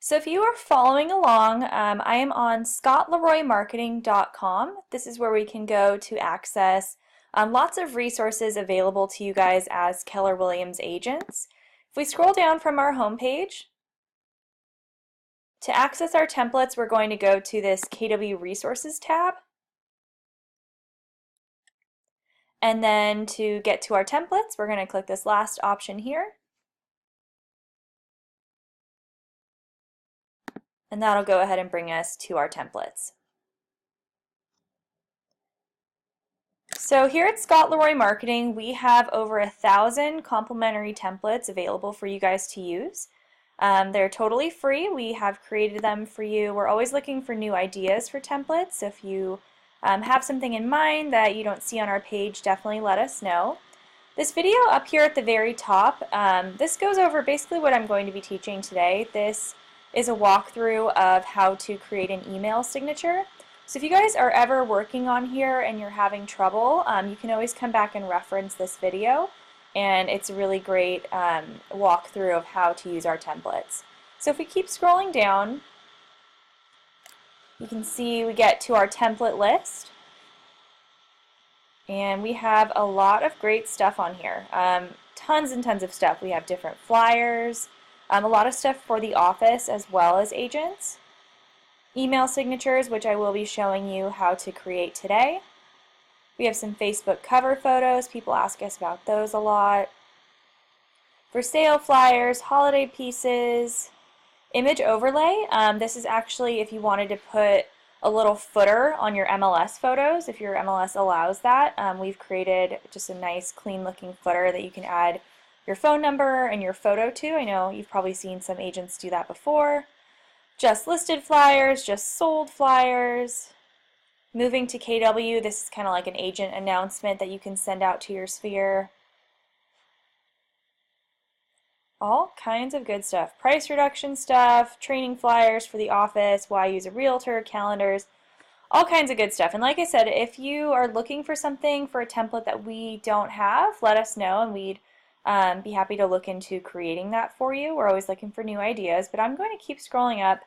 So if you are following along, I am on scottleroymarketing.com. This is where we can go to access lots of resources available to you guys as Keller Williams agents. If we scroll down from our homepage, to access our templates, we're going to go to this KW Resources tab. And then to get to our templates, we're going to click this last option here. And that'll go ahead and bring us to our templates. So here at Scott Leroy Marketing, we have over 1,000 complimentary templates available for you guys to use. They're totally free. We have created them for you. We're always looking for new ideas for templates. So if you have something in mind that you don't see on our page, definitely let us know. This video up here at the very top, this goes over basically what I'm going to be teaching today. This is a walkthrough of how to create an email signature. So if you guys are ever working on here and you're having trouble, you can always come back and reference this video, and it's a really great walkthrough of how to use our templates. So if we keep scrolling down, you can see we get to our template list, and we have a lot of great stuff on here. Tons and tons of stuff. We have different flyers, a lot of stuff for the office as well as agents. Email signatures, which I will be showing you how to create today. We have some Facebook cover photos. People ask us about those a lot. For sale flyers, holiday pieces, image overlay. This is actually if you wanted to put a little footer on your MLS photos, if your MLS allows that. We've created just a nice clean looking footer that you can add your phone number and your photo to. I know you've probably seen some agents do that before. Just listed flyers, just sold flyers. Moving to KW, this is kind of like an agent announcement that you can send out to your sphere. All kinds of good stuff. Price reduction stuff, training flyers for the office, why use a realtor, calendars, all kinds of good stuff. And like I said, if you are looking for something for a template that we don't have, let us know and we'd be happy to look into creating that for you. We're always looking for new ideas, but I'm going to keep scrolling up.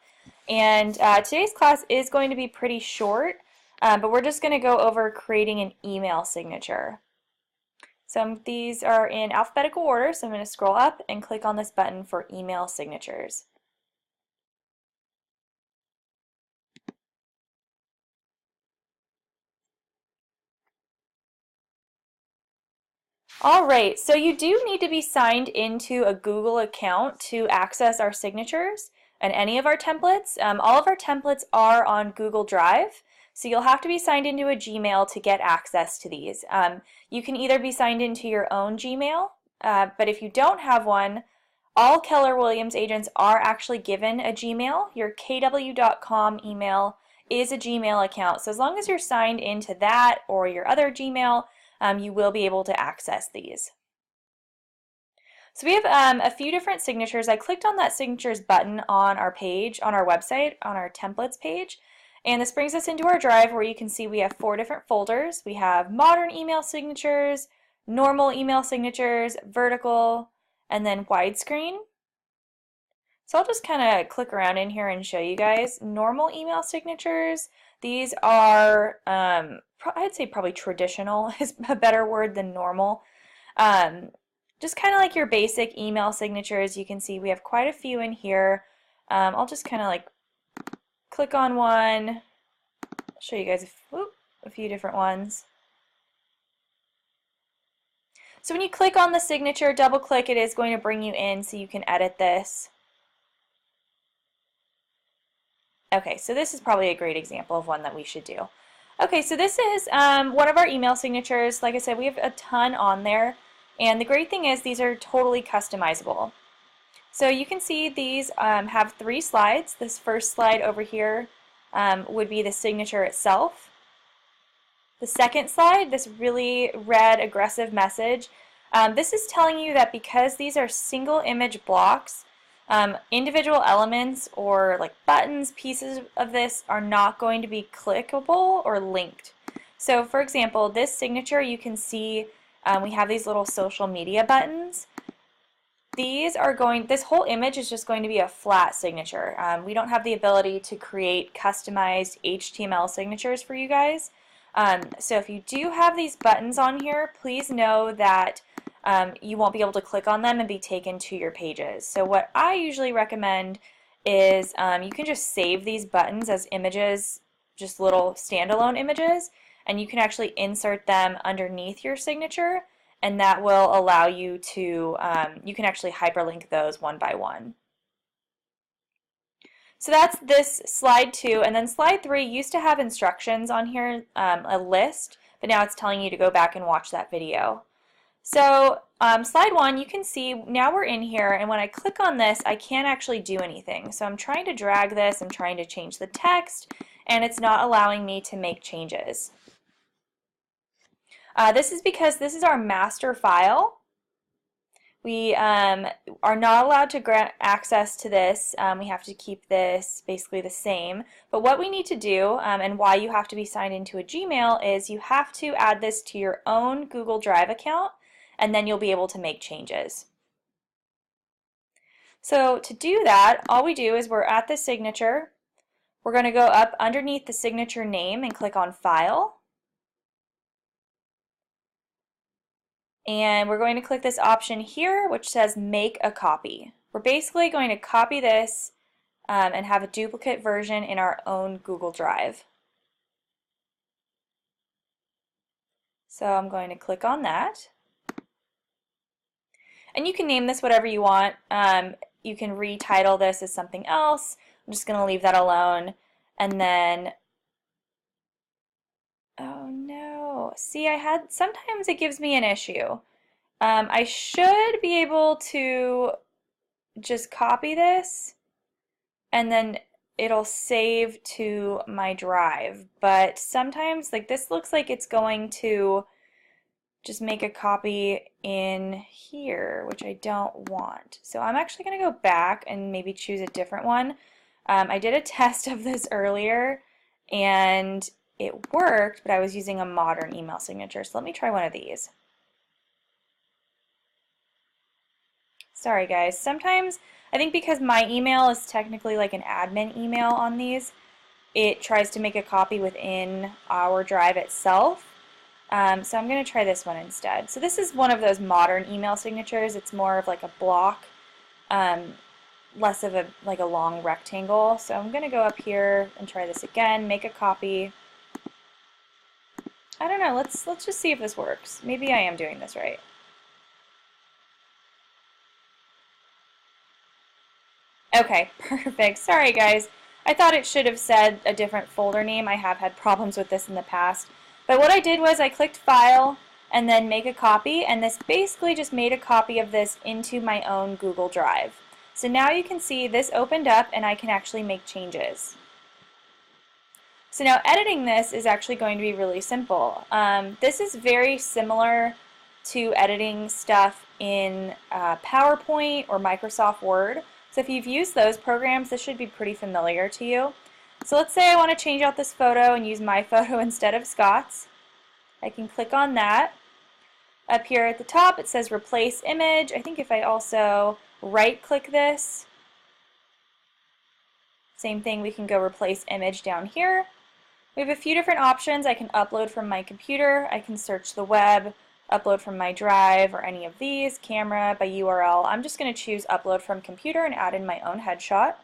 And today's class is going to be pretty short, but we're just going to go over creating an email signature. So these are in alphabetical order, so I'm going to scroll up and click on this button for email signatures. Alright, so you do need to be signed into a Google account to access our signatures and any of our templates. All of our templates are on Google Drive, so you'll have to be signed into a Gmail to get access to these. You can either be signed into your own Gmail, but if you don't have one, all Keller Williams agents are actually given a Gmail. Your kw.com email is a Gmail account, so as long as you're signed into that or your other Gmail, you will be able to access these. So we have a few different signatures. I clicked on that signatures button on our page, on our website, on our templates page, and this brings us into our drive where you can see we have 4 different folders. We have modern email signatures, normal email signatures, vertical, and then widescreen. So I'll just kind of click around in here and show you guys. Normal email signatures, these are, I'd say probably traditional is a better word than normal. Just kind of like your basic email signatures. You can see we have quite a few in here. I'll just kind of like click on one, show you guys a few different ones. So when you click on the signature, double click, it is going to bring you in so you can edit this. Okay, so this is probably a great example of one that we should do. Okay, so this is one of our email signatures. Like I said, we have a ton on there, and the great thing is these are totally customizable. So you can see these have 3 slides. This first slide over here would be the signature itself. The second slide, this really red aggressive message, this is telling you that because these are single image blocks, individual elements or like buttons, pieces of this are not going to be clickable or linked. So for example, this signature, you can see we have these little social media buttons. This whole image is just going to be a flat signature. We don't have the ability to create customized HTML signatures for you guys. So if you do have these buttons on here, please know that you won't be able to click on them and be taken to your pages. So what I usually recommend is you can just save these buttons as images, just little standalone images, and you can actually insert them underneath your signature, and that will allow you to, you can actually hyperlink those one by one. So that's this slide 2, and then slide 3 used to have instructions on here, a list, but now it's telling you to go back and watch that video. So slide 1, you can see now we're in here, and when I click on this, I can't actually do anything. So I'm trying to drag this, I'm trying to change the text, and it's not allowing me to make changes. This is because this is our master file. We are not allowed to grant access to this. We have to keep this basically the same. But what we need to do, and why you have to be signed into a Gmail, is you have to add this to your own Google Drive account, and then you'll be able to make changes. So to do that, all we do is we're at the signature. We're going to go up underneath the signature name and click on File. And we're going to click this option here, which says Make a Copy. We're basically going to copy this and have a duplicate version in our own Google Drive. So I'm going to click on that. And you can name this whatever you want. You can retitle this as something else. I'm just going to leave that alone. And then, oh no, see, sometimes it gives me an issue. I should be able to just copy this and then it'll save to my drive. But sometimes, like, this looks like it's going to just make a copy in here, which I don't want. So I'm actually going to go back and maybe choose a different one. I did a test of this earlier and it worked, but I was using a modern email signature. So let me try one of these. Sorry guys, sometimes I think because my email is technically like an admin email on these, it tries to make a copy within our drive itself. So I'm going to try this one instead. So this is one of those modern email signatures. It's more of like a block, less of a like a long rectangle. So I'm going to go up here and try this again, make a copy. I don't know, let's just see if this works. Maybe I am doing this right. Okay, perfect. Sorry guys. I thought it should have said a different folder name. I have had problems with this in the past. But what I did was I clicked File and then Make a Copy, and this basically just made a copy of this into my own Google Drive. So now you can see this opened up and I can actually make changes. So now editing this is actually going to be really simple. This is very similar to editing stuff in PowerPoint or Microsoft Word. So if you've used those programs, this should be pretty familiar to you. So let's say I want to change out this photo and use my photo instead of Scott's. I can click on that. Up here at the top it says Replace Image. I think if I also right-click this, same thing, we can go Replace Image down here. We have a few different options. I can upload from my computer, I can search the web, upload from my drive, or any of these, camera, by URL. I'm just going to choose Upload from Computer and add in my own headshot.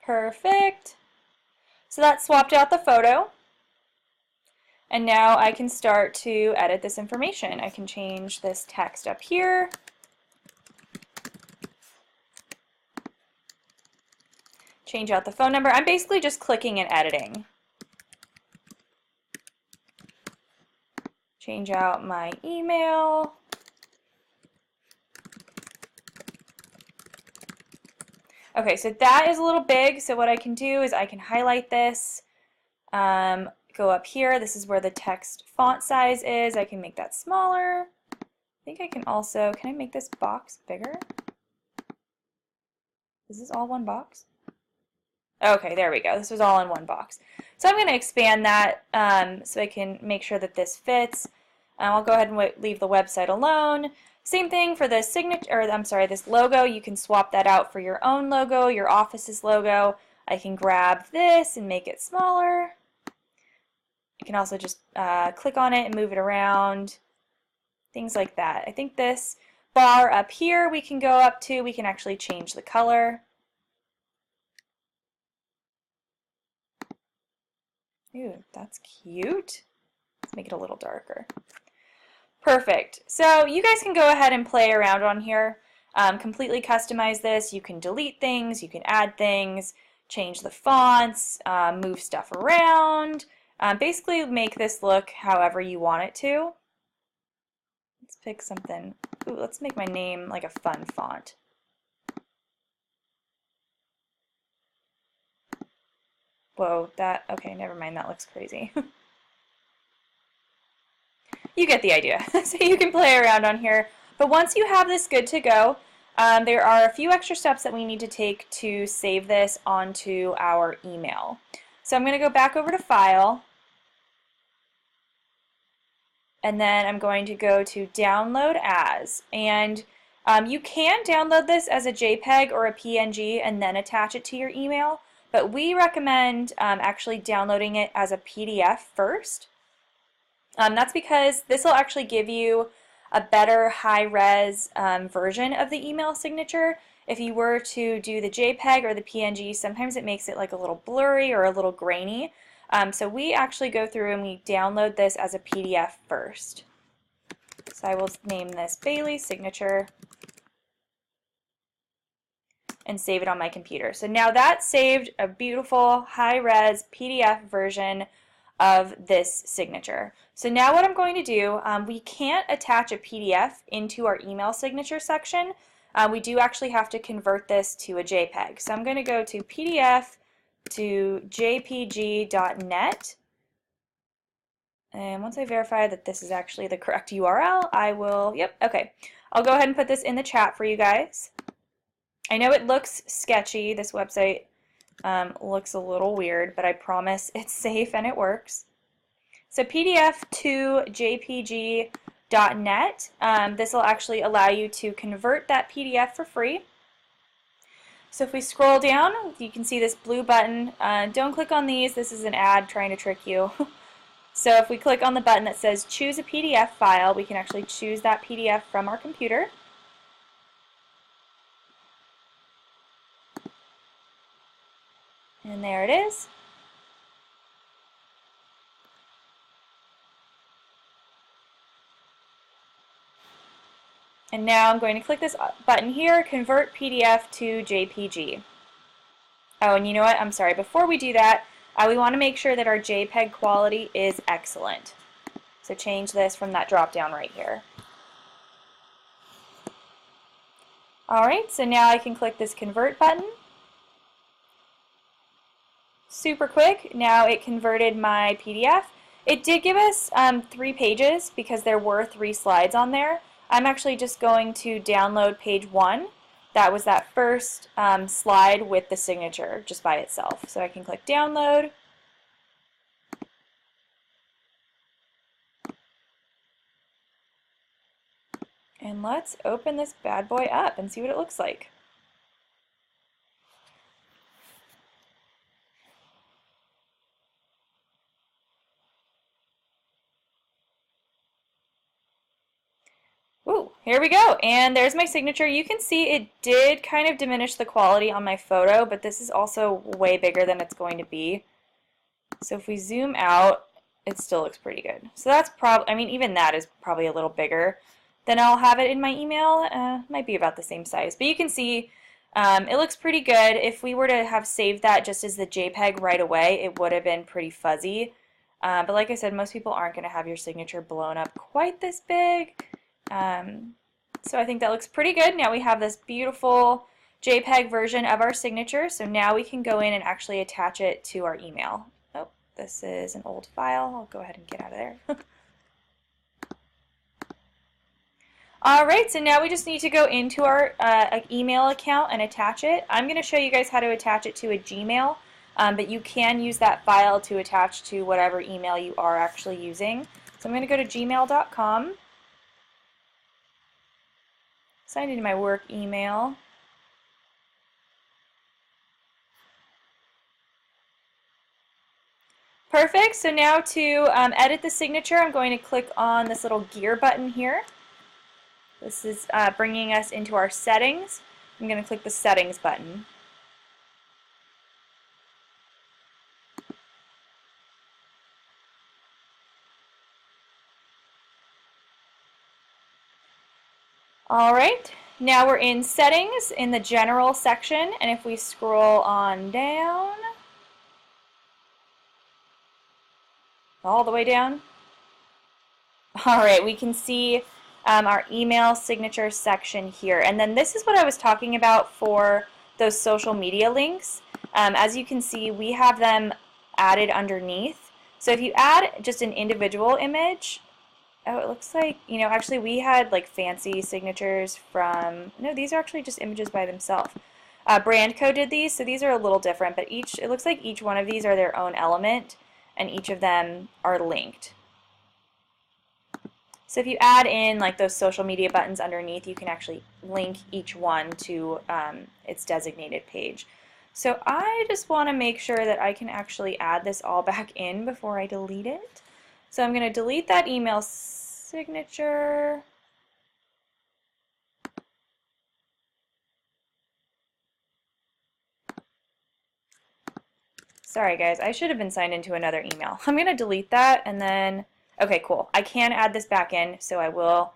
Perfect. So that swapped out the photo. And now I can start to edit this information. I can change this text up here. Change out the phone number. I'm basically just clicking and editing. Change out my email. Okay, so that is a little big, so what I can do is I can highlight this, go up here, this is where the text font size is, I can make that smaller, think I can also, can I make this box bigger? Is this all one box? Okay, there we go. This was all in one box. So I'm going to expand that so I can make sure that this fits. I'll go ahead and leave the website alone. Same thing for the signature, or I'm sorry, this logo. You can swap that out for your own logo, your office's logo. I can grab this and make it smaller. You can also just click on it and move it around. Things like that. I think this bar up here we can go up to. We can actually change the color. Ooh, that's cute. Let's make it a little darker. Perfect. So you guys can go ahead and play around on here. Completely customize this. You can delete things, you can add things, change the fonts, move stuff around. Basically make this look however you want it to. Let's pick something. Ooh, let's make my name like a fun font. Whoa, that, okay, never mind, that looks crazy. You get the idea. So you can play around on here. But once you have this good to go, there are a few extra steps that we need to take to save this onto our email. So I'm going to go back over to File, and then I'm going to go to Download As. And you can download this as a JPEG or a PNG and then attach it to your email, but we recommend actually downloading it as a PDF first. That's because this will actually give you a better high-res version of the email signature. If you were to do the JPEG or the PNG, sometimes it makes it like a little blurry or a little grainy. So we actually go through and we download this as a PDF first. So I will name this Bailey Signature and save it on my computer. So now that saved a beautiful high-res PDF version of this signature. So now what I'm going to do, we can't attach a PDF into our email signature section. We do actually have to convert this to a JPEG. So I'm going to go to PDF to jpg.net. And once I verify that this is actually the correct URL, I will, yep, okay. I'll go ahead and put this in the chat for you guys. I know it looks sketchy. This website looks a little weird, but I promise it's safe and it works. So PDF to jpg.net. This will actually allow you to convert that PDF for free. So if we scroll down, you can see this blue button. Don't click on these. This is an ad trying to trick you. So if we click on the button that says choose a PDF file, we can actually choose that PDF from our computer. And there it is. And now I'm going to click this button here, convert PDF to JPG. Oh, and you know what? I'm sorry. Before we do that, we want to make sure that our JPEG quality is excellent. So change this from that drop down right here. Alright, so now I can click this convert button. Super quick. Now it converted my PDF. It did give us 3 pages because there were 3 slides on there. I'm actually just going to download page 1. That was that first slide with the signature just by itself. So I can click download. And let's open this bad boy up and see what it looks like. Ooh, here we go. And there's my signature. You can see it did kind of diminish the quality on my photo, but this is also way bigger than it's going to be. So if we zoom out, it still looks pretty good. So that's probably, I mean, even that is probably a little bigger than I'll have it in my email. Might be about the same size. But you can see it looks pretty good. If we were to have saved that just as the JPEG right away, it would have been pretty fuzzy. But like I said, most people aren't going to have your signature blown up quite this big. So I think that looks pretty good. Now we have this beautiful JPEG version of our signature. So now we can go in and actually attach it to our email. Oh, this is an old file. I'll go ahead and get out of there. Alright, so now we just need to go into our email account and attach it. I'm going to show you guys how to attach it to a Gmail, but you can use that file to attach to whatever email you are actually using. So I'm going to go to gmail.com, sign into my work email. Perfect, so now to edit the signature, I'm going to click on this little gear button here. This is bringing us into our settings. I'm going to click the settings button. Alright, now we're in settings in the general section, and if we scroll on down, all the way down, alright, we can see our email signature section here. And then this is what I was talking about for those social media links. As you can see, we have them added underneath. So if you add just an individual image, oh, it looks like, you know, actually we had like fancy signatures from, no, these are actually just images by themselves. Brandco did these, so these are a little different, but it looks like each one of these are their own element, and each of them are linked. So if you add in like those social media buttons underneath, you can actually link each one to its designated page. So I just want to make sure that I can actually add this all back in before I delete it. So I'm going to delete that email signature. Sorry guys, I should have been signed into another email. I'm going to delete that and then, okay, cool. I can add this back in, so I will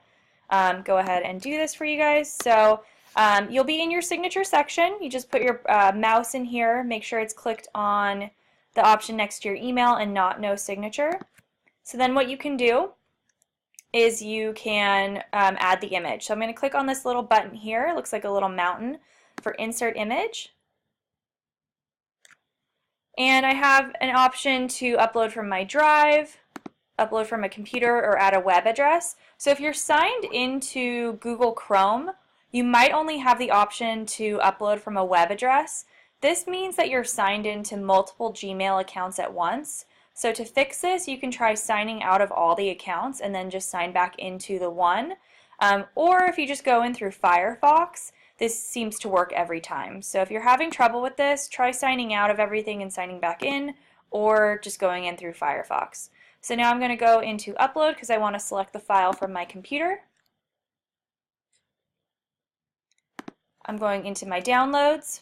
go ahead and do this for you guys. So you'll be in your signature section. You just put your mouse in here, make sure it's clicked on the option next to your email and not no signature. So then what you can do is you can add the image. So I'm going to click on this little button here. It looks like a little mountain for insert image. And I have an option to upload from my drive, upload from a computer, or add a web address. So if you're signed into Google Chrome, you might only have the option to upload from a web address. This means that you're signed into multiple Gmail accounts at once. So to fix this, you can try signing out of all the accounts and then just sign back into the one. Or if you just go in through Firefox, this seems to work every time. So if you're having trouble with this, try signing out of everything and signing back in, or just going in through Firefox. So now I'm going to go into Upload because I want to select the file from my computer. I'm going into my downloads,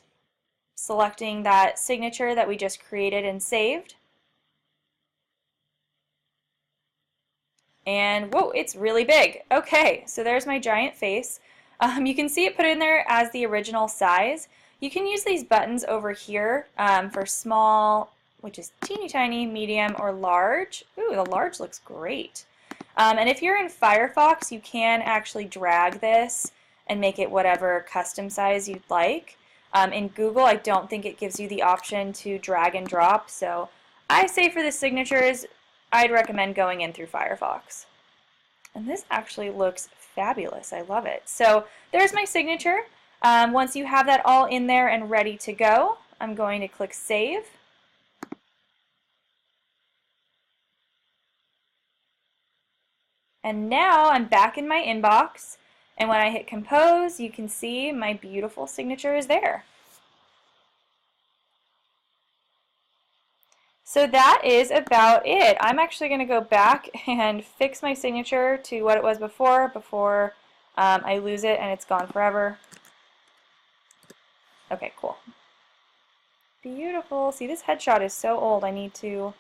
selecting that signature that we just created and saved. And whoa, it's really big. Okay, so there's my giant face. You can see it put in there as the original size. You can use these buttons over here for small, which is teeny tiny, medium, or large. Ooh, the large looks great. And if you're in Firefox, you can actually drag this and make it whatever custom size you'd like. In Google, I don't think it gives you the option to drag and drop, so I say for the signatures, I'd recommend going in through Firefox. And this actually looks fabulous. I love it. So there's my signature. Once you have that all in there and ready to go, I'm going to click Save. And now I'm back in my inbox, and when I hit Compose, you can see my beautiful signature is there. So that is about it. I'm actually going to go back and fix my signature to what it was before I lose it and it's gone forever. Okay, cool. Beautiful. See, this headshot is so old. I need to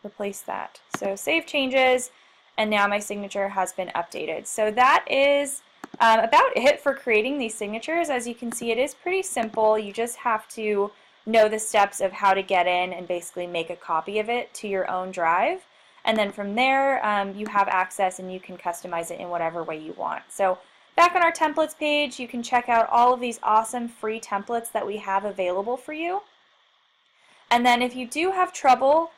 replace that. So save changes, and now my signature has been updated. So that is about it for creating these signatures. As you can see, it is pretty simple. You just have to know the steps of how to get in and basically make a copy of it to your own drive. And then from there, you have access and you can customize it in whatever way you want. So back on our templates page, you can check out all of these awesome free templates that we have available for you. And then if you do have trouble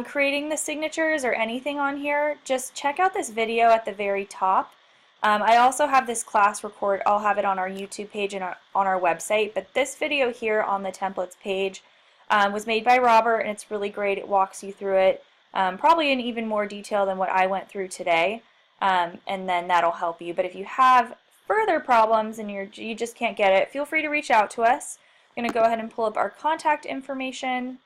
creating the signatures or anything on here, just check out this video at the very top. I also have this class record. I'll have it on our YouTube page and on our website, but this video here on the templates page was made by Robert, and it's really great. It walks you through it, probably in even more detail than what I went through today, and then that'll help you. But if you have further problems and you just can't get it, feel free to reach out to us. I'm going to go ahead and pull up our contact information.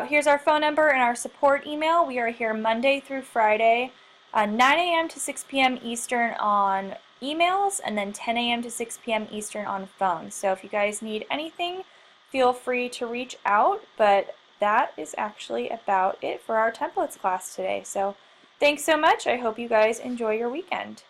Here's our phone number and our support email. We are here Monday through Friday, 9 a.m. to 6 p.m. Eastern on emails, and then 10 a.m. to 6 p.m. Eastern on phones. So if you guys need anything, feel free to reach out. But that is actually about it for our templates class today. So thanks so much. I hope you guys enjoy your weekend.